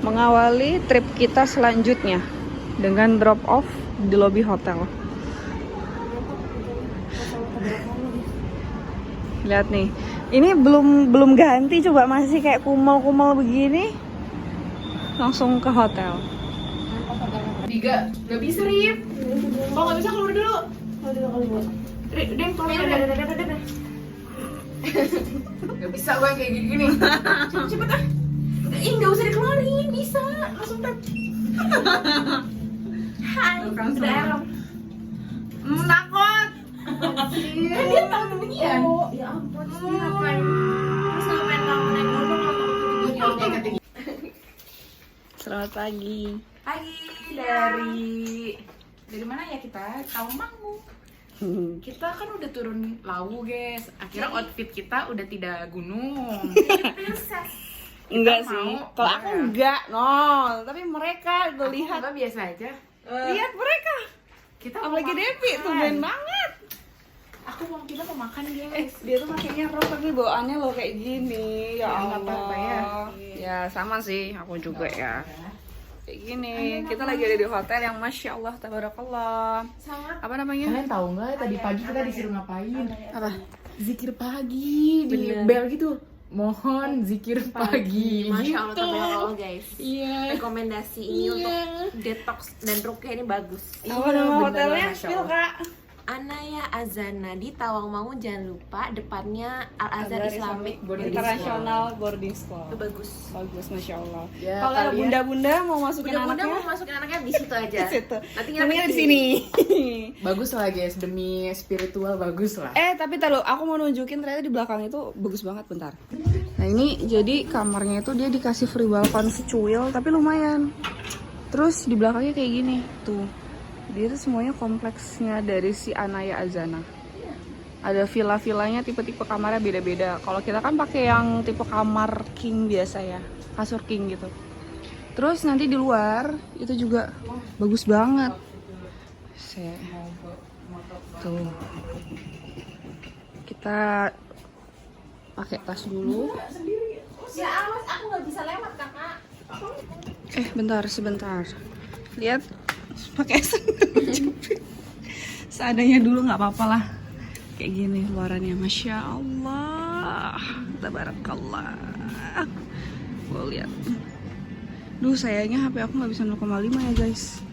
mengawali trip kita selanjutnya dengan drop off di lobi hotel. Lihat nih, ini belum ganti, coba masih kayak kumal-kumal begini. Langsung ke hotel. 3, nggak bisa Rip. Kalau nggak bisa keluar dulu. Dem, keluar. Nggak bisa gue kayak gini. Cepet ah. Ih, nggak usah dikeluarin, bisa. Langsung tap. Hai, udah. Takut. Kan dia tahu ketinggian. Ya ampun, ngapain? Terus ngapain kamu naik motor kalau kamu ketinggian? Selamat pagi. Pagi dari mana ya kita? Tawangmangu. Kita kan udah turun Lawu, guys. Akhirnya outfit kita udah tidak gunung. Enggak Kita sih. mau- Kalau aku enggak, nol. Tapi mereka tuh lihat. Apa biasa aja. Lihat mereka. Kita Apalagi mau Devi, makan. tumben banget. Kita mau makan, guys. Dia tuh pakainya rok tapi bawaannya lo kayak gini. Ya Ya, Allah. nggak apa-apa ya. Ya sama sih, aku juga ya. Kayak gini. Kita lagi ada di hotel yang masya Allah, tabarakallah. Sangat. Apa namanya? Kalian tahu nggak tadi pagi kita disuruh ngapain? Apa? Zikir pagi di bel gitu. Mohon zikir pagi. Masya Allah, Gitu. tabarakallah guys. Iya. Rekomendasi ini untuk detox dan rukyah ini bagus. Apa nama bener, hotelnya? Masya Spill, Allah. Kak. Anaya Azana di Tawangmangu, jangan lupa depannya Al Azhar Islamic International Boarding School. itu bagus. Bagus, masya Allah. Ya, Kalau ada kalian- bunda-bunda mau masukin Bunda-bunda anaknya, mau masukin anaknya di situ aja. di situ. Nanti Namanya nginep di sini. Bagus lah guys, demi spiritual bagus lah. Tapi tahu, aku mau nunjukin ternyata di belakang itu bagus banget, bentar. Nah ini jadi kamarnya itu dia dikasih free balkon secuil tapi lumayan. Terus di belakangnya kayak gini, tuh. Dia tuh semuanya kompleksnya dari si Anaya Azana. Ada villa-villanya, tipe-tipe kamarnya beda-beda. Kalau kita kan pakai yang tipe kamar king biasa ya, kasur king gitu. Terus nanti di luar itu juga bagus banget. Tuh. Kita pakai tas dulu. Ya awas, aku nggak bisa lewat kakak. Bentar, sebentar. Lihat, pakai sandal jepit. Seadanya dulu nggak apa-apa lah. Kayak gini luarannya, masya Allah, tabarakallah. Gue lihat. Duh, sayangnya HP aku nggak bisa 0,5 ya guys.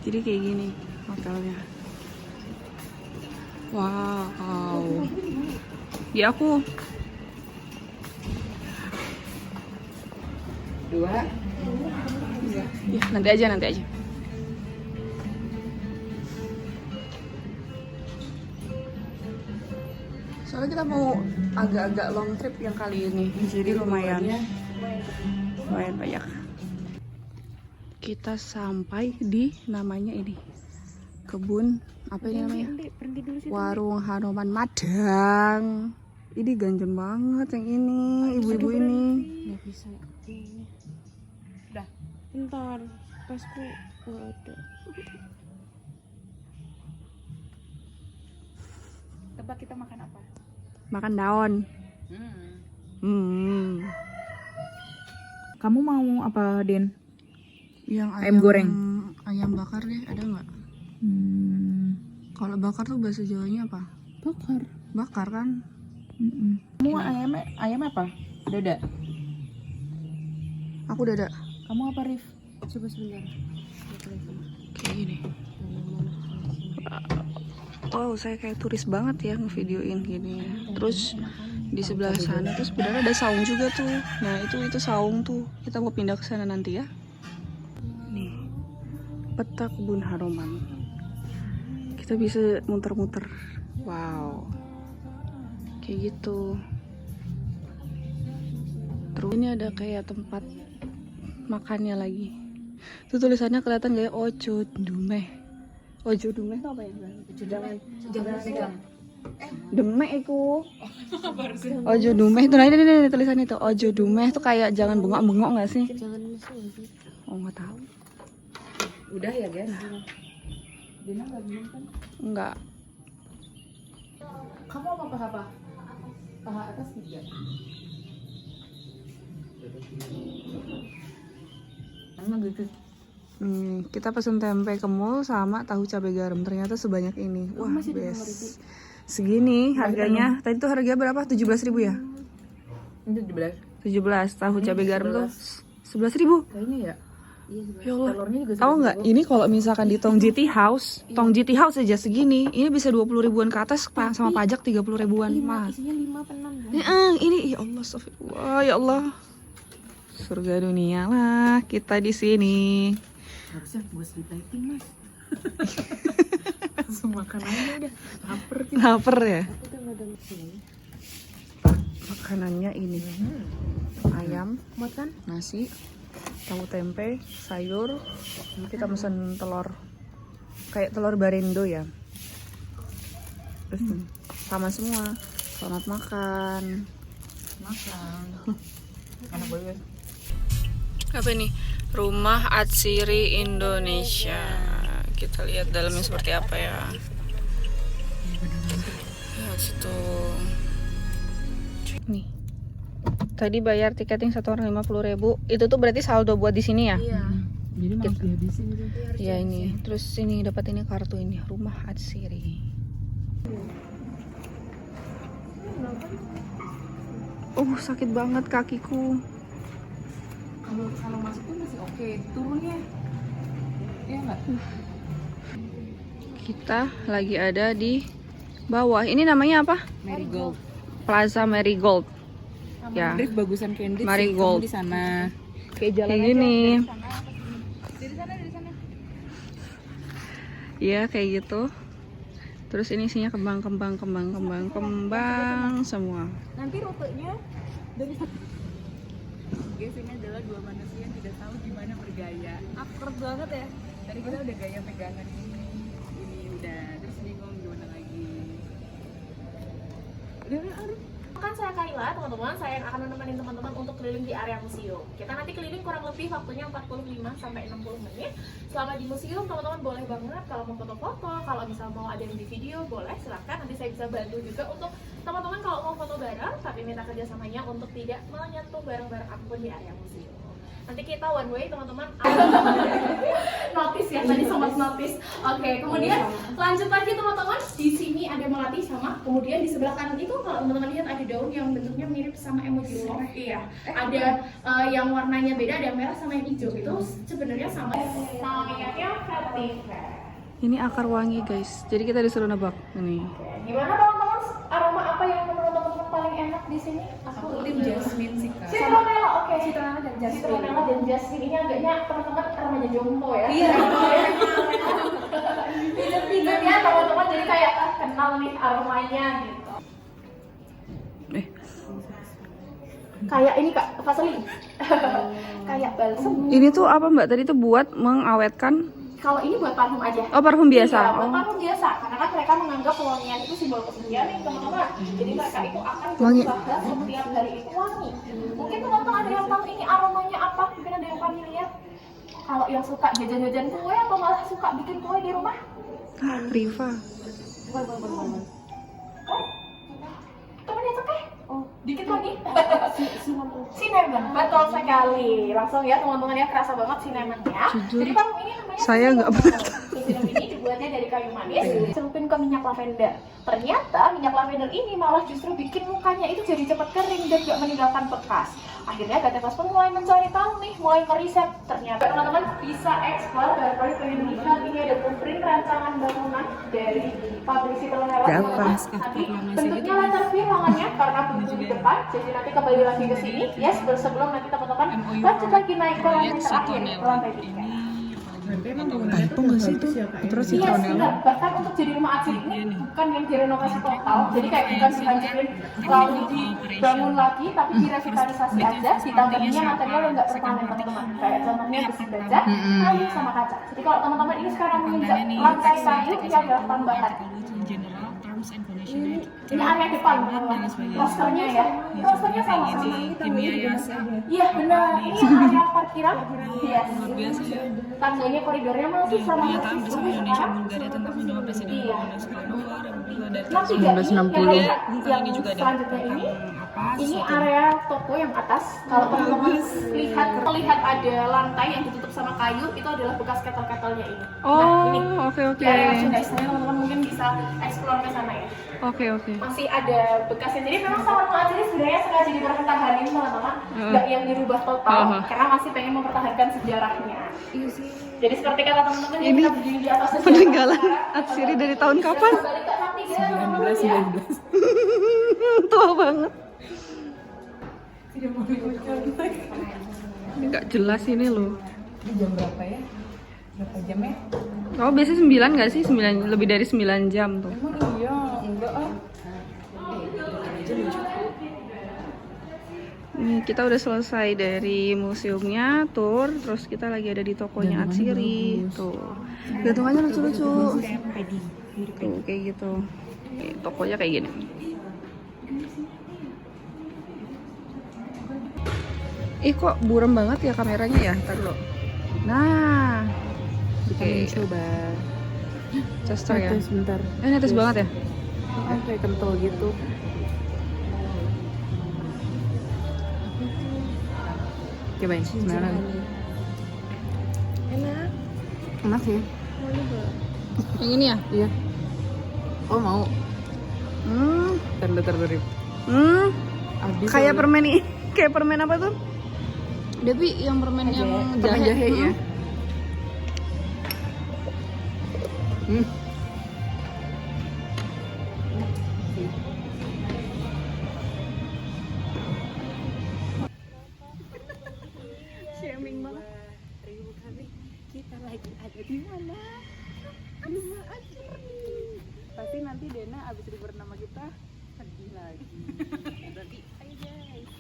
Jadi kayak gini hotelnya. Wow. Di aku 2. ya, nanti aja. Soalnya kita mau agak-agak long trip yang kali ini, jadi lumayan banyak. Kita sampai di namanya ini kebun apa ini namanya? Warung Hanoman Madang. Ini ganjen banget yang ini, ibu-ibu ini. Nggak bisa. Udah. Bentar, tasku nggak ada. Tebak kita makan apa? Makan daun. Kamu mau apa, Den? Yang Ayam goreng? Ayam bakar deh, ada nggak? Kalau bakar tuh bahasa Jawanya apa? Bakar. Bakar kan? Kamu ayam apa? Dada. Aku udah ada. Kamu apa, Rif? Coba sebentar. Kayak gini. Wow, saya kayak turis banget ya ngevideoin gini. Terus di sebelah sana tuh sebenarnya ada saung juga tuh. Nah itu saung tuh. Kita mau pindah ke sana nanti ya. Nih, peta kebun Hanoman. Kita bisa muter-muter. Wow, kayak gitu. Terus ini ada kayak tempat makannya lagi. Tuh tulisannya kelihatan kayak Ojo Dumeh. Ojo Dumeh itu apa ya? Demek iku. Ojo Dumeh itu, nah ini tulisannya itu. Ojo Dumeh itu kayak jangan bengok-bengok nggak sih? Jangan musuh. Oh nggak tahu. Udah ya, guys. Dina nggak minum kan? Enggak. Kamu apa paha? Paha atas 3. Kita pesen tempe kemul sama tahu cabai garam. Ternyata sebanyak ini. Wah, best. Segini harganya. Tadi tuh harganya berapa? 17.000 ya? 17 tahu cabai garam tuh 11.000. Kayaknya ya. Ya Allah. Tahu nggak? Ini kalau misalkan di Tong GT House aja segini, ini bisa 20 ribuan ke atas sama pajak 30 ribuan. Mah. Isinya 5 penam. Ini ya Allah, astagfirullah, ya Allah. Surga dunia lah kita di sini. Harusnya gue sleep lighting, Mas. Langsung makan aja udah. Laper ya? Makanannya ini. Ayam, Makan? nasi, tahu tempe, sayur. Kita pesen telur. Kayak telur barendo ya. Terus sama semua. Selamat makan. Enak banget. Apa ini? Rumah Atsiri Indonesia. Kita lihat dalamnya seperti apa ya. Lihat situ. Nih. Tadi bayar tiketing 1 orang 50.000. Itu tuh berarti saldo buat di sini ya? Iya. Jadi mau dihabisin gitu. Ya ini. Terus ini dapat ini kartu ini, Rumah Atsiri. Sakit banget kakiku. Kalau masuk tuh masih oke, turunnya ya nggak? Kita lagi ada di bawah. Ini namanya apa? Marigold. Plaza Marigold. Ya. Drift bagusan Cambridge. Marigold. Di sana. Kayak jalan Kayak aja. gini. Dari sana. Iya kayak gitu. Terus ini isinya kembang semua. Nanti rutenya dari Guys, ini adalah dua manusia yang tidak tahu gimana bergaya. akrab banget ya. Tadi kita udah gaya pegangan ini udah, terus bingung gimana lagi. Kan saya Kayla, teman-teman, saya yang akan menemani teman-teman untuk keliling di area museum. Kita nanti keliling kurang lebih waktunya 45 sampai 60 menit. Selama di museum, teman-teman boleh banget kalau mau foto-foto, kalau misal mau ada yang di video, boleh silahkan. Nanti saya bisa bantu juga untuk teman-teman kalau mau foto bareng, tapi minta kerjasamanya untuk tidak menyentuh barang-barang apapun di area museum. Nanti kita one way, teman-teman. Notice ya, tadi sempat notice. Oke, kemudian lanjut lagi teman-teman. Di sini ada melati sama, kemudian di sebelah kanan itu kalau teman-teman lihat ada daun yang bentuknya mirip sama emoji love. Iya. Ada yang warnanya beda, ada yang merah sama yang hijau. Itu sebenarnya sama. Namanya vetiver. Ini akar wangi guys. Jadi kita disuruh nebak. Ini. Gimana teman-teman? Aroma apa yang menurut teman-teman paling enak di sini? Aku tim Jasmine sih kak. Citronella, oke. Citronella dan Jasmine. Ini agaknya teman-teman remaja jompo ya. Iya. Pijat-pijat ya teman-teman. Jadi kayak kenal nih aromanya gitu. Kayak ini kak, vaselin. Kayak balsam. Ini tuh apa mbak? Tadi tuh buat mengawetkan. Kalau ini buat parfum aja. Oh parfum biasa. Iya, buat parfum biasa. Karena kan mereka menganggap wangian itu simbol kesucian nih teman-teman. Jadi mereka itu akan Wangi. berusaha setiap hari itu wangi. Mungkin teman-teman ada yang tahu ini aromanya apa? Mungkin ada yang familiar. Kalau yang suka jajan-jajan kue atau malah suka bikin kue di rumah? Riva. Boleh. Temen yang suka? Oh, dikit lagi. Cinnamon, betul sekali. Langsung ya teman-teman ya, kerasa banget cinnamonnya. Jujur, Jadi parfum ini namanya saya nggak pernah. Cinnamon ini dibuatnya dari kayu manis, dicelupin ke minyak lavender. Ternyata minyak lavender ini malah justru bikin mukanya itu jadi cepat kering dan gak meninggalkan bekas. Akhirnya Gatepas pun mulai mencari tahu nih, mulai ngeriset. Ternyata teman-teman bisa eksplor, barangkali pengen lihat ini ada blueprint rancangan bangunan dari pabrik Citronella. Nanti bentuknya letter V ruangannya karena pintu di depan. Jadi nanti kembali lagi ke sini. Yes, sebelum nanti teman-teman lanjut lagi naik ke lantai terakhir, ke lantai 3. Typo nggak sih itu? Terus Iya, benar. Bahkan untuk jadi rumah Atsiri ini bukan yang direnovasi total. Jadi kayak bukan dihancurin lalu dibangun lagi, tapi direvitalisasi aja. Ditambahinnya material yang nggak permanen teman-teman. Kayak contohnya besi baja, kayu sama kaca. Jadi kalau teman-teman ini sekarang menginjak lantai kayu, ini adalah tambahan. Ini area depan teman-teman. Rosternya ya. Rosternya sama. Iya benar. Ini area parkiran. Iya. Tangganya koridornya masih sama persis sekarang. Iya. Nanti 1960. yang selanjutnya ini Ini area toko yang atas. Kalau teman-teman lihat ada lantai yang ditutup sama kayu, itu adalah bekas kettle-kettlenya ini. Oh, ini oke. di area merchandise-nya teman-teman mungkin bisa explore ke sana ya. Oke. Masih ada bekasnya. Jadi memang sama rumah ini sebenarnya sengaja dipertahankan teman-teman, nggak yang dirubah total, karena masih pengen mempertahankan sejarahnya. Iya sih. Jadi seperti kata teman-teman, Ini kita berdiri di atas sejarah. Peninggalan Atsiri dari tahun kapan? 19. Tua banget. Ini nggak jelas ini loh. Ini jam berapa ya? Berapa jam ya? Oh, biasanya 9 nggak sih? 9, lebih dari 9 jam tuh. Emang iya, enggak ah. Nih, kita udah selesai dari museumnya, tour, terus kita lagi ada di tokonya Atsiri. Tuh. Gantungannya lucu-lucu. Tuh, kayak gitu. Tokonya kayak gini. Kok buram banget ya kameranya ya? Ntar dulu. Nah. Oke. Coba. Chester ya. Sebentar. Netes banget ya? Kayak kental gitu. Cobain, sebenarnya. Enak sih. Yang ini ya? Iya. Oh mau. Terlalu. Kayak permen ini. Kayak permen apa tuh? Devi, yang permen yang Permen jahe ya. Shaming banget. Kita lagi ada di mana? Rumah Atsiri. Pasti nanti Dena abis libur nama kita sedih lagi. Berarti ayo guys.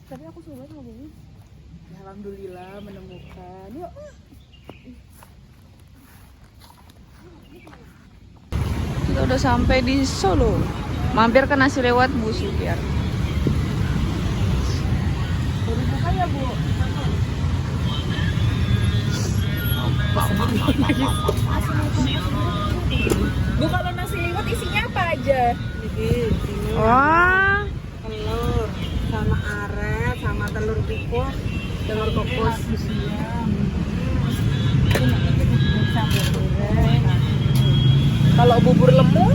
Tapi aku suka banget sama ini. Ya, alhamdulillah menemukan. Yuk. Kita udah sampai di Solo. Mampir ke Nasi Lewat Bu Supiar. Baru buka ya Bu? Bu, kalau nasi liwet isinya apa aja? Wah, Telur sama aret sama telur tikus, telur kokos. Kalau bubur lemu?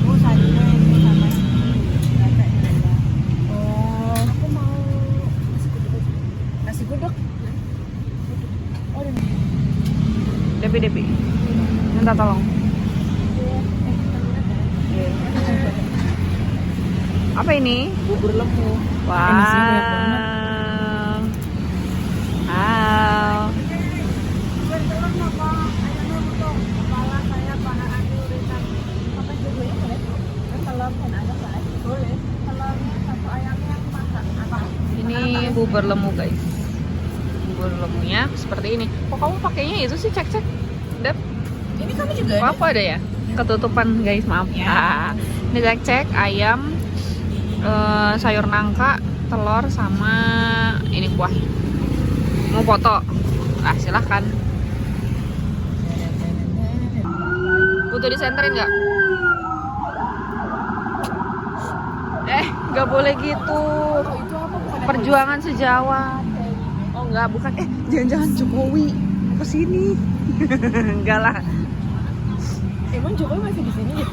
Bubur sayurnya ini sama ini. Oh, aku mau nasi gudeg. Oh, Depi. Minta tolong. Apa ini? bubur lemu. Wow. Nasinya banyak banget. Wow. Ini bubur lemu guys. Bubur lemunya seperti ini. Kok kamu pakainya itu sih cek-cek? Dep. Ini kamu juga Kok aku ada ya? Ketutupan guys, maaf. Ya. Ini cek-cek ayam, sayur nangka, telur sama ini kuah. Mau foto? Ah, silahkan. Butuh disenterin nggak? Nggak boleh gitu. itu apa? Bukan Perjuangan sejawat. Oh nggak, bukan. Jangan-jangan Jokowi kesini. Enggak lah. emang Jokowi masih di sini ya?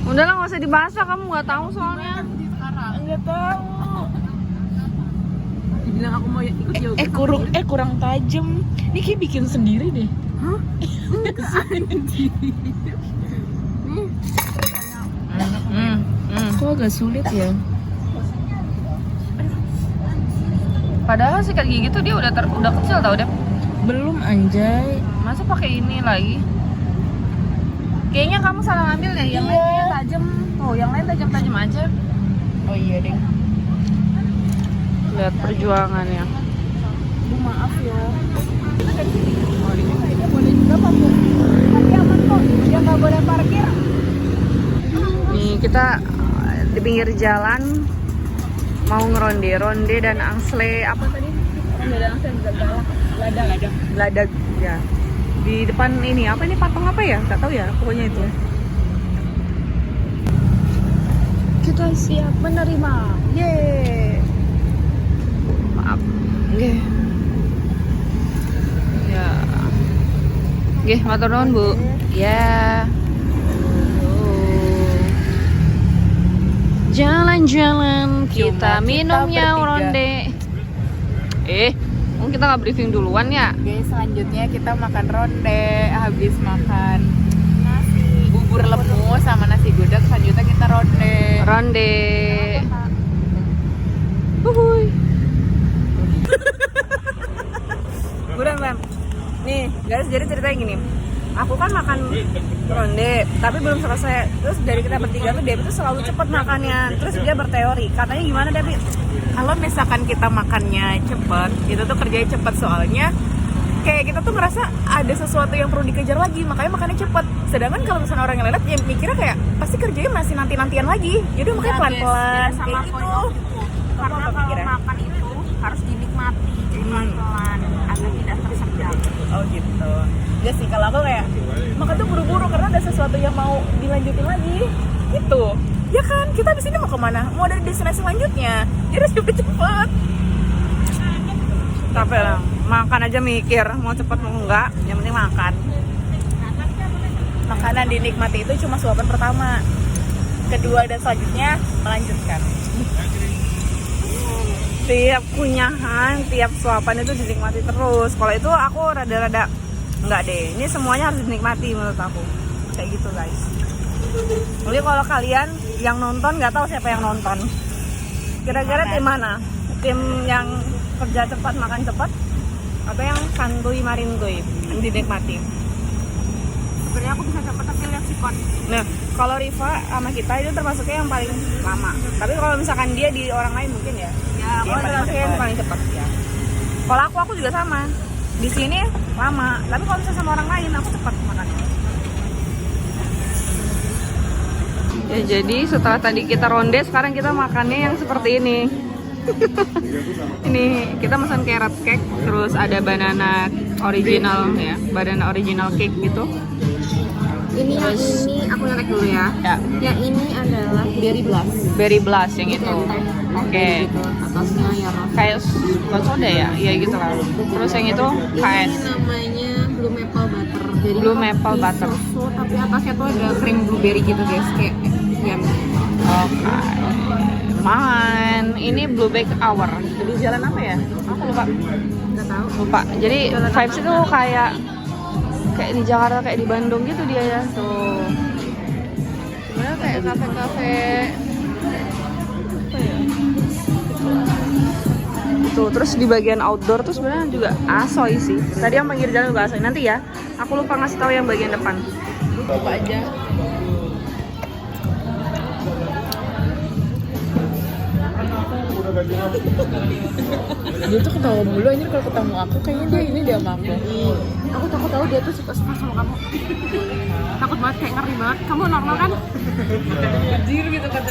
Udahlah, nggak usah dibahas lah, kamu nggak tahu soalnya. Enggak tahu. Dibilang aku mau ikut yoga. Kurang tajam. Ini kayak bikin sendiri deh. Hah? Kok agak sulit ya? Padahal sikat gigi tuh dia udah kecil tau deh. Belum anjay. Masa pakai ini lagi? Kayaknya kamu salah ngambil deh. Yang lain kayaknya tajam. Tuh, yang lain tajam-tajam aja. Oh iya deh. Lihat perjuangannya. Bu maaf ya. Boleh juga Pak Bu. Tapi aman kok. Dia nggak boleh parkir. Nih kita di pinggir jalan mau ngeronde dan angsle apa tadi? Ronde dan angsle Geladak ya. Di depan ini apa ini, patung apa ya? Nggak tahu ya, pokoknya itu. Kita siap menerima. Yeay. Maaf. Oke. Ya. Oke, matur nuwun, Bu. Ya. Jalan-jalan kita minumnya ronde. Kita nggak briefing duluan ya? Guys, selanjutnya kita makan ronde. Habis makan nasi bubur lemu sama nasi gudeg, selanjutnya kita ronde. Ronde. Uhuy. Buram. Nih, guys, jadi ceritanya gini. Aku kan makan ronde, tapi belum selesai. Terus dari kita bertiga tuh Debbie tuh selalu cepet makannya. Terus dia berteori, katanya gimana Debbie? Kalau misalkan kita makannya cepet, itu tuh kerjanya cepet, soalnya kayak kita tuh ngerasa ada sesuatu yang perlu dikejar lagi, makanya makannya cepet. Sedangkan kalau misalnya orang yang lelet, ya mikirnya kayak pasti kerjanya masih nanti-nantian lagi. Jadi makanya pelan-pelan kayak gitu. Karena kalau makan itu harus dinikmati, jadi pelan-pelan agar tidak tersedak. Oh gitu. Ya sih, kalau aku kayak makan tuh buru-buru karena ada sesuatu yang mau dilanjutin lagi gitu. Ya kan, kita di sini mau kemana? Mau ada destinasi selanjutnya. Jadi harus cepet-cepet. Capek lah, makan aja mikir mau cepet mau enggak, yang penting makan. Makanan dinikmati itu cuma suapan pertama. Kedua dan selanjutnya melanjutkan. Tiap kunyahan, tiap suapan itu dinikmati terus. Kalau itu aku rada-rada enggak deh. Ini semuanya harus dinikmati menurut aku. Kayak gitu guys. Jadi kalau kalian yang nonton nggak tahu siapa yang nonton. Kira-kira tim mana? Tim yang kerja cepat, makan cepat, atau yang santuy marintuy yang dinikmati? Sebenarnya aku bisa cepet tapi lihat sikon. Nah, kalau Riva sama kita itu termasuknya yang paling lama. Tapi kalau misalkan dia di orang lain mungkin ya. Ya, Dia termasuknya yang paling cepat ya. Kalau aku juga sama. Di sini lama, tapi kalau misalnya sama orang lain aku cepat makannya. Ya, jadi setelah tadi kita ronde, sekarang kita makannya yang seperti ini. Ini kita pesan carrot cake, terus ada banana original ya, banana original cake gitu. Ini aku nyontek dulu ya. Ya. Yang ini adalah berry blast. Berry blast yang itu. Oke. Gitu. Atasnya ya Kayak buat soda ya, iya gitu lah. Terus yang itu kayak ini namanya blue maple butter. Jadi Blue maple butter. susu, tapi atasnya tuh ada krim blueberry gitu guys, kayak yum. Oke. Man, ini Blueback Hour. Jadi jalan apa ya? Aku lupa. Nggak tahu. Lupa. Jadi vibes itu kayak di Jakarta, kayak di Bandung gitu dia ya. Tuh. Sebenarnya kayak kafe-kafe. Apa ya? Tuh, terus di bagian outdoor tuh sebenarnya juga asoy sih. Tadi yang pinggir jalan juga asoy. Nanti ya, aku lupa ngasih tahu yang bagian depan. Lupa aja. Dia tuh ketawa mulu, ini kalau ketemu aku kayaknya dia ini dia sama aku. Aku takut tahu dia tuh suka sama kamu. Takut banget, kayak ngeri banget. Kamu normal kan? Anjir gitu kata